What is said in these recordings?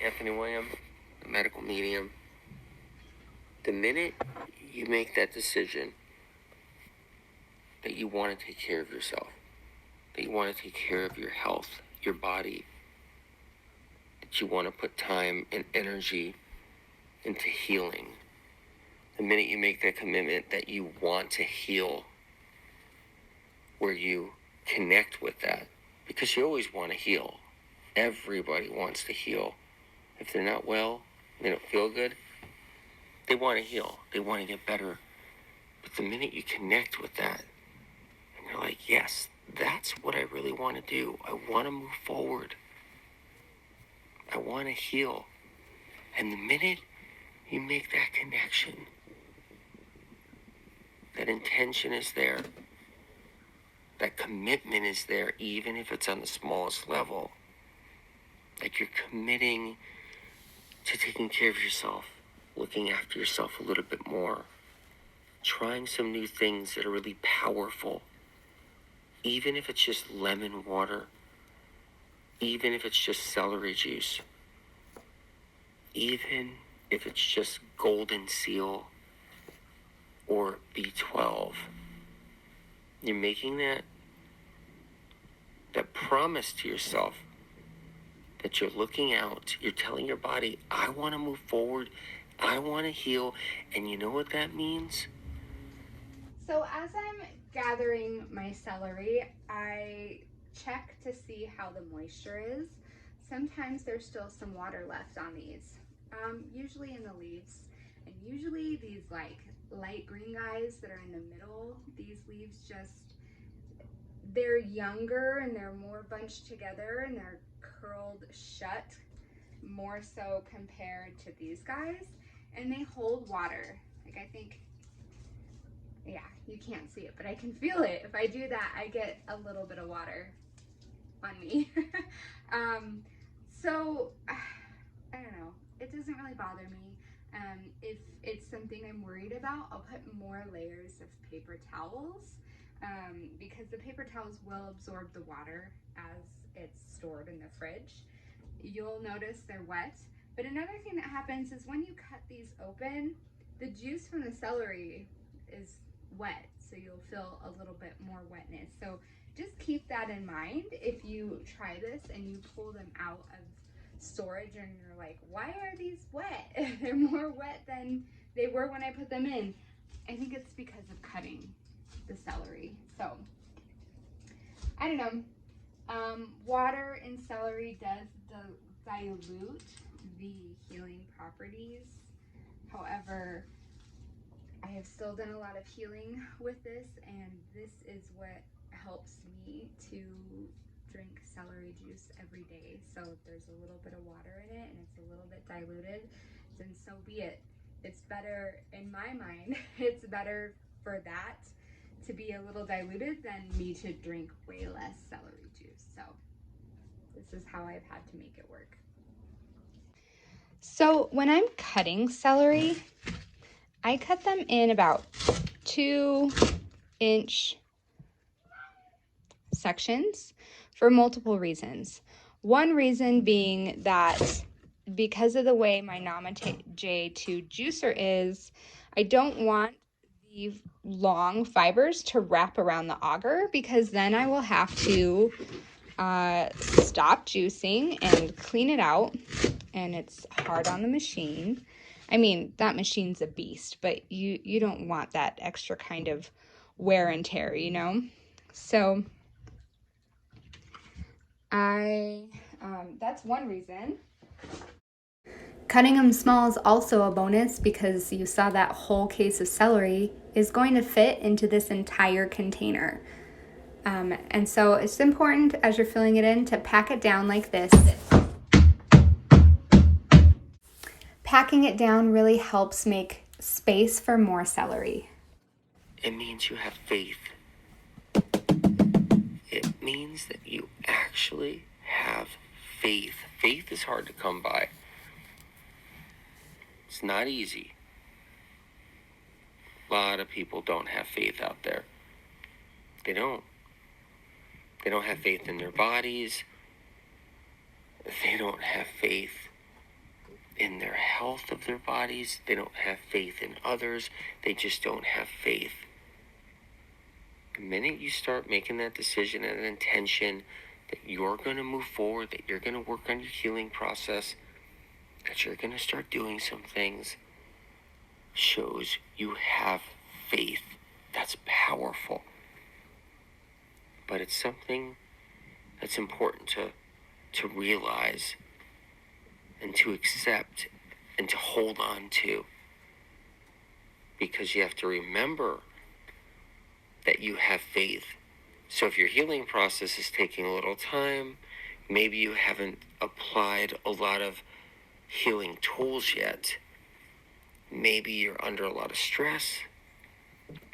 Anthony William, a medical medium. The minute you make that decision that you want to take care of yourself, that you want to take care of your health, your body, that you want to put time and energy into healing, the minute you make that commitment that you want to heal, where you connect with that, because you always want to heal. Everybody wants to heal. If they're not well, they don't feel good, they want to heal. They want to get better. But the minute you connect with that, and you're like, yes, that's what I really want to do. I want to move forward. I want to heal. And the minute you make that connection, that intention is there, that commitment is there, even if it's on the smallest level. Like you're committing to taking care of yourself, looking after yourself a little bit more, trying some new things that are really powerful, even if it's just lemon water, even if it's just celery juice, even if it's just golden seal or B12. You're making that promise to yourself that you're looking out, you're telling your body, I want to move forward, I want to heal, and you know what that means? So as I'm gathering my celery, I check to see how the moisture is. Sometimes there's still some water left on these, usually in the leaves. And usually these like light green guys that are in the middle, these leaves they're younger and they're more bunched together and they're curled shut more so compared to these guys. And they hold water. Like I think, yeah, you can't see it, but I can feel it. If I do that, I get a little bit of water on me. So I don't know. It doesn't really bother me. If it's something I'm worried about, I'll put more layers of paper towels because the paper towels will absorb the water as it's stored in the fridge. You'll notice they're wet. But another thing that happens is when you cut these open, the juice from the celery is wet, so you'll feel a little bit more wetness. So just keep that in mind if you try this and you pull them out of storage and you're like, why are these wet? They're more wet than they were when I put them in. I think it's because of cutting the celery. So I don't know. Water in celery does dilute the healing properties. However, I have still done a lot of healing with this, and this is what helps me to drink celery juice every day. So there's a little bit of water in it and it's a little bit diluted, then so be it. It's better, in my mind, it's better for that to be a little diluted than me to drink way less celery juice. So this is how I've had to make it work. So when I'm cutting celery, I cut them in about 2-inch sections for multiple reasons. One reason being that because of the way my Nama J2 juicer is, I don't want the long fibers to wrap around the auger, because then I will have to stop juicing and clean it out, and it's hard on the machine. I mean, that machine's a beast, but you don't want that extra kind of wear and tear, you know? So that's one reason. Cutting them small is also a bonus because you saw that whole case of celery is going to fit into this entire container. And so it's important as you're filling it in to pack it down like this. Packing it down really helps make space for more celery. It means you have faith. It means that you actually have faith. Faith is hard to come by. It's not easy. A lot of people don't have faith out there. They don't. They don't have faith in their bodies. They don't have faith in their health of their bodies. They don't have faith in others. They just don't have faith. The minute you start making that decision and an intention that you're going to move forward, that you're going to work on your healing process, that you're going to start doing some things, shows you have faith. That's powerful. But it's something that's important to realize and to accept and to hold on to. Because you have to remember that you have faith. So if your healing process is taking a little time, maybe you haven't applied a lot of healing tools yet. Maybe you're under a lot of stress.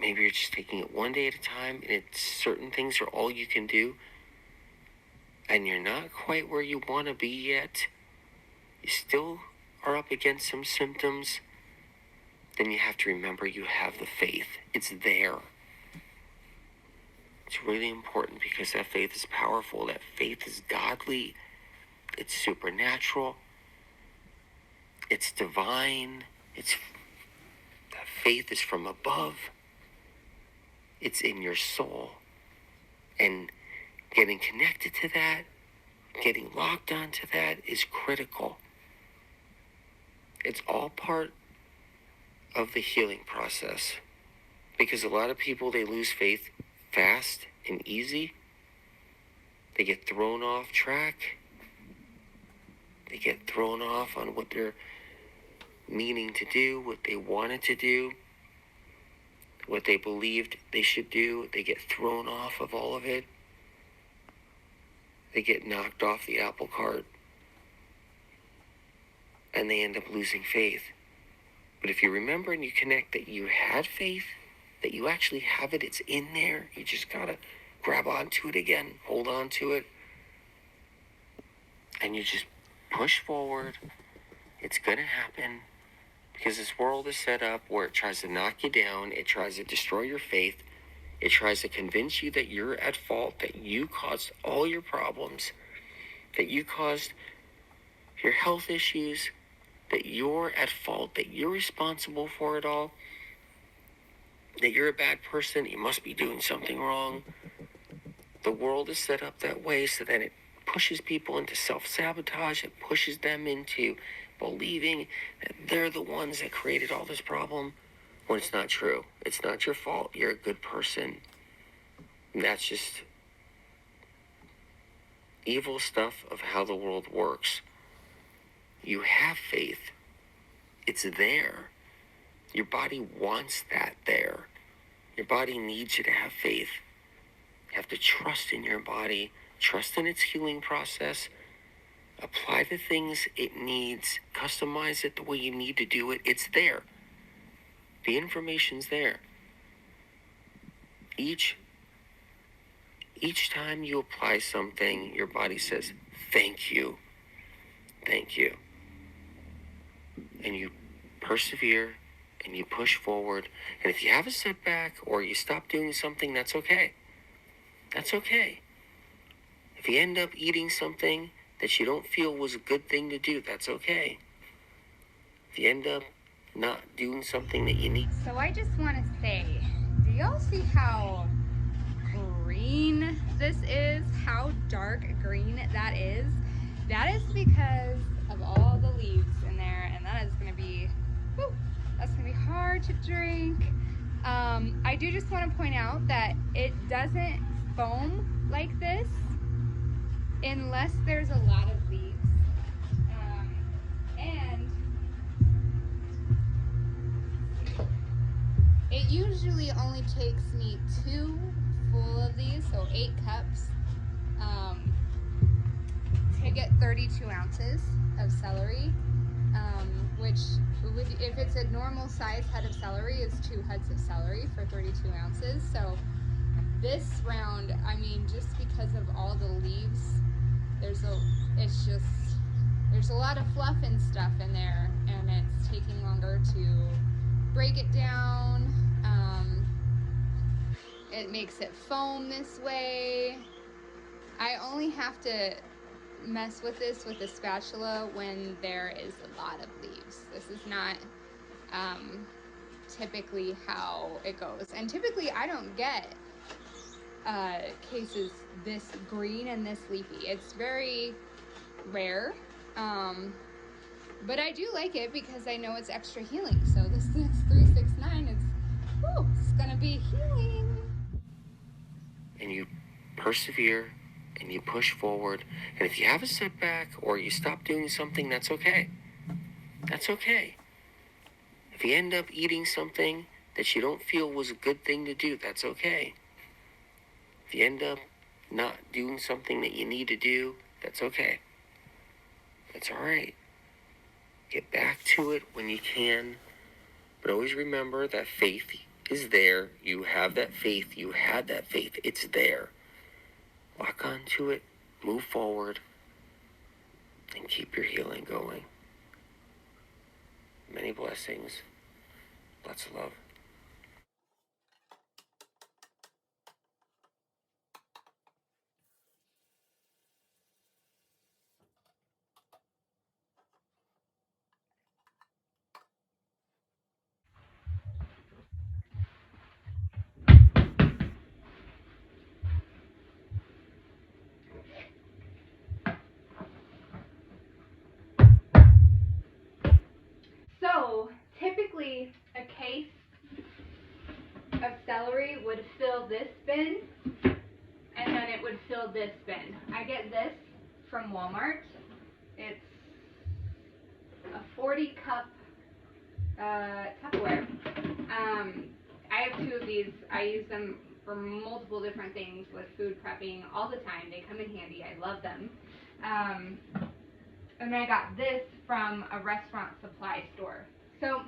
Maybe you're just taking it one day at a time, and certain things are all you can do, and you're not quite where you want to be yet. You still are up against some symptoms. Then you have to remember you have the faith. It's there. It's really important because that faith is powerful. That faith is godly. It's supernatural. It's divine. That faith is from above. It's in your soul. And getting connected to that, getting locked onto that is critical. It's all part of the healing process. Because a lot of people, they lose faith fast and easy. They get thrown off track. They get thrown off on what they're meaning to do, what they wanted to do, what they believed they should do. They get thrown off of all of it. They get knocked off the apple cart. And they end up losing faith. But if you remember and you connect that you had faith, that you actually have it, it's in there. You just gotta grab onto it again, hold on to it, and you just push forward. It's gonna happen because this world is set up where it tries to knock you down, it tries to destroy your faith, it tries to convince you that you're at fault, that you caused all your problems, that you caused your health issues, that you're at fault, that you're responsible for it all, that you're a bad person, you must be doing something wrong. The world is set up that way so that it pushes people into self-sabotage. It pushes them into believing that they're the ones that created all this problem, when it's not true. It's not your fault. You're a good person. And that's just evil stuff of how the world works. You have faith. It's there. Your body wants that there. Your body needs you to have faith. You have to trust in your body, trust in its healing process, apply the things it needs, customize it the way you need to do it. It's there. The information's there. Each time you apply something, your body says, thank you. Thank you. And you persevere and you push forward. And if you have a setback or you stop doing something, that's okay. That's okay. If you end up eating something that you don't feel was a good thing to do, that's okay. If you end up not doing something that you need. So I just want to say, do y'all see how green this is? How dark green that is? That is because of all the leaves in there, and that is going to be, that's going to be hard to drink. I do just want to point out that it doesn't foam like this unless there's a lot of leaves. And it usually only takes me 2 full of these, so 8 cups, to get 32 ounces of celery, which if it's a normal size head of celery, is 2 heads of celery for 32 ounces. So this round, I mean, just because of all the leaves, there's a lot of fluff and stuff in there, and it's taking longer to break it down. It makes it foam this way. I only have to mess with this with a spatula when there is a lot of leaves. This is not typically how it goes. And typically I don't get cases this green and this leafy. It's very rare. But I do like it because I know it's extra healing. So this next 369 is, it's gonna be healing. And you persevere and you push forward. And if you have a setback or you stop doing something, that's okay. That's okay. If you end up eating something that you don't feel was a good thing to do, that's okay. If you end up not doing something that you need to do, that's okay. That's all right. Get back to it when you can. But always remember that faith is there. You have that faith. You had that faith. It's there. Lock onto it. Move forward. And keep your healing going. Many blessings. Lots of love. So typically a case of celery would fill this bin, and then it would fill this bin. I get this from Walmart. It's a 40 cup Tupperware. I have 2 of these. I use them for multiple different things with food prepping all the time. They come in handy. I love them. And I got this from a restaurant supply store. So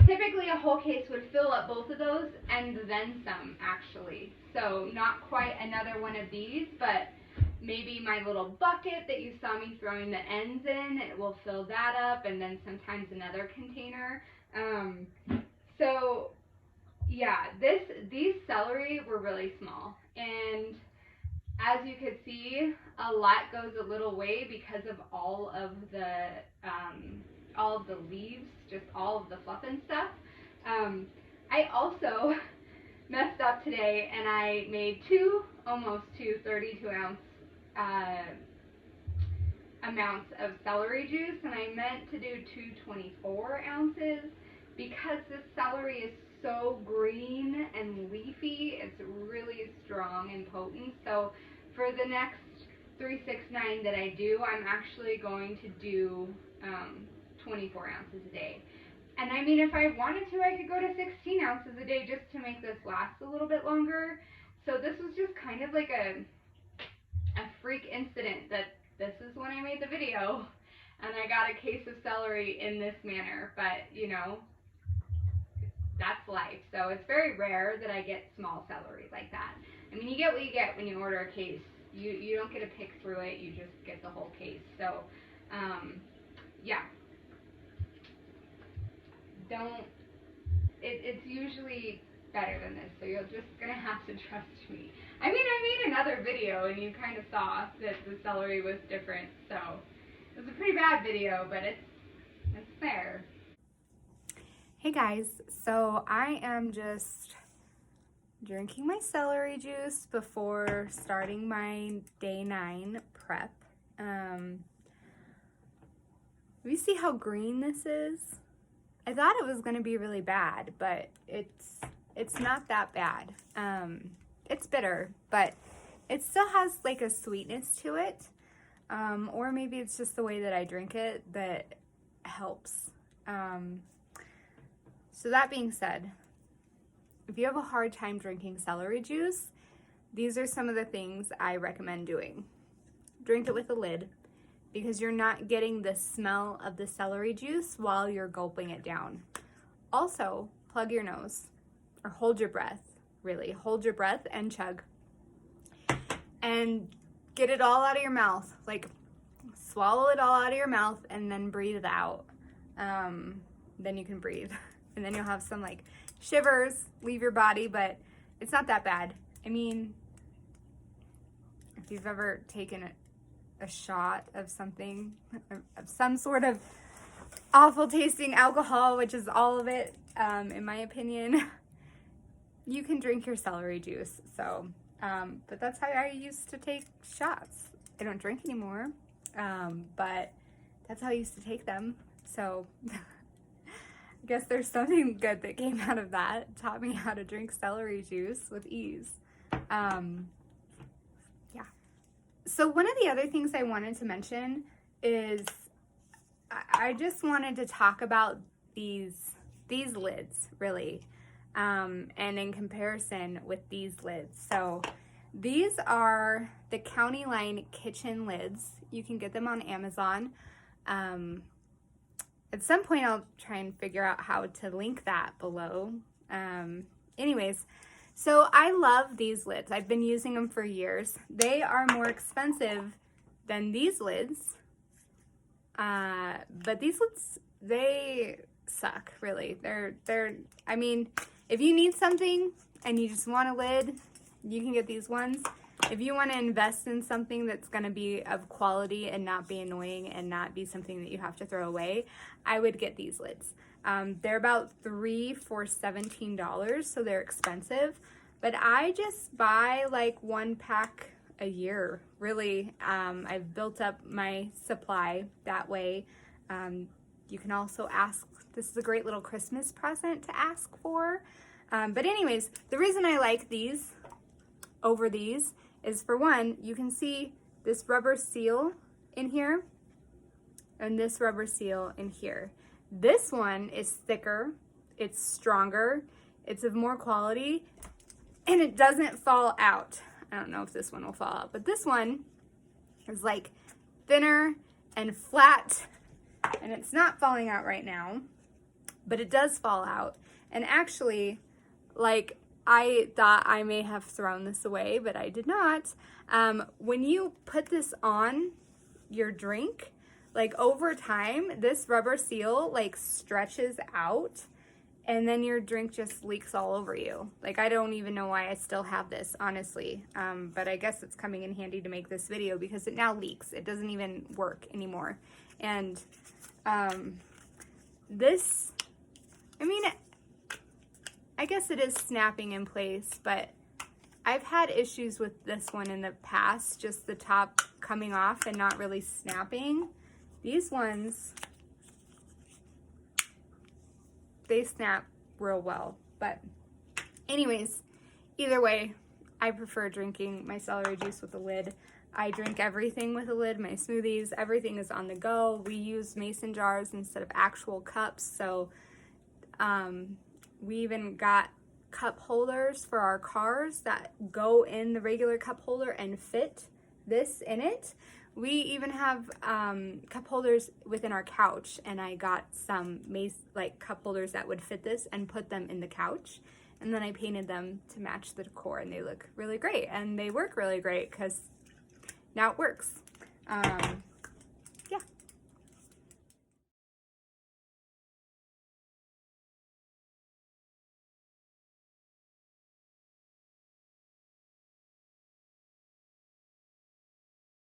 typically a whole case would fill up both of those and then some, actually. So not quite another one of these, but maybe my little bucket that you saw me throwing the ends in, it will fill that up, and then sometimes another container. So yeah, these celery were really small, and as you could see, a lot goes a little way because of all of the leaves, just all of the fluff and stuff. I also messed up today, and I made almost two 32-ounce amounts of celery juice, and I meant to do 24 ounces because this celery is so green and leafy. It's really strong and potent. So for the next 369 that I do, I'm actually going to do 24 ounces a day. And I mean, if I wanted to, I could go to 16 ounces a day just to make this last a little bit longer. So this was just kind of like a freak incident that this is when I made the video, and I got a case of celery in this manner. But you know, that's life. So it's very rare that I get small celery like that. I mean, you get what you get when you order a case. You don't get to pick through it. You just get the whole case. So yeah, it's usually better than this, so you're just gonna have to trust me. I mean, I made another video and you kind of saw that the celery was different, so it was a pretty bad video, but it's there. Hey guys, so I am just drinking my celery juice before starting my day 9 prep. You see how green this is? I thought it was gonna be really bad, but it's not that bad. It's bitter, but it still has like a sweetness to it. Or maybe it's just the way that I drink it that helps. So that being said, if you have a hard time drinking celery juice, these are some of the things I recommend doing. Drink it with a lid, because you're not getting the smell of the celery juice while you're gulping it down. Also, plug your nose, or hold your breath, really. Hold your breath and chug. And get it all out of your mouth. Like, swallow it all out of your mouth and then breathe it out. Then you can breathe. And then you'll have some like shivers leave your body, but it's not that bad. I mean, if you've ever taken a shot of something, of some sort of awful tasting alcohol, which is all of it, in my opinion, you can drink your celery juice. So, but that's how I used to take shots. I don't drink anymore, but that's how I used to take them. So I guess there's something good that came out of that. It taught me how to drink celery juice with ease. Yeah. So one of the other things I wanted to mention is I just wanted to talk about these lids, really, and in comparison with these lids. So these are the County Line kitchen lids. You can get them on Amazon. At some point I'll try and figure out how to link that below. Anyways, so I love these lids. I've been using them for years. They are more expensive than these lids. But these lids, they suck, really. I mean, if you need something and you just want a lid, you can get these ones. If you want to invest in something that's going to be of quality and not be annoying and not be something that you have to throw away, I would get these lids. They're about $3 for $17, so they're expensive. But I just buy like 1 pack a year, really. I've built up my supply that way. You can also ask, this is a great little Christmas present to ask for. But anyways, the reason I like these over these is, for one, you can see this rubber seal in here and this rubber seal in here. This one is thicker, it's stronger, it's of more quality, and it doesn't fall out. I don't know if this one will fall out, but this one is like thinner and flat, and it's not falling out right now, but it does fall out. And actually, like, I thought I may have thrown this away, but I did not. When you put this on your drink, like, over time, this rubber seal like stretches out, and then your drink just leaks all over you. Like, I don't even know why I still have this, honestly. But I guess it's coming in handy to make this video because it now leaks. It doesn't even work anymore. And this, I mean, I guess it is snapping in place, but I've had issues with this one in the past, just the top coming off and not really snapping. These ones, they snap real well. But anyways, either way, I prefer drinking my celery juice with a lid. I drink everything with a lid, my smoothies, everything is on the go. We use mason jars instead of actual cups, so we even got cup holders for our cars that go in the regular cup holder and fit this in it. We even have cup holders within our couch, and I got some cup holders that would fit this and put them in the couch, and then I painted them to match the decor, and they look really great, and they work really great because now it works.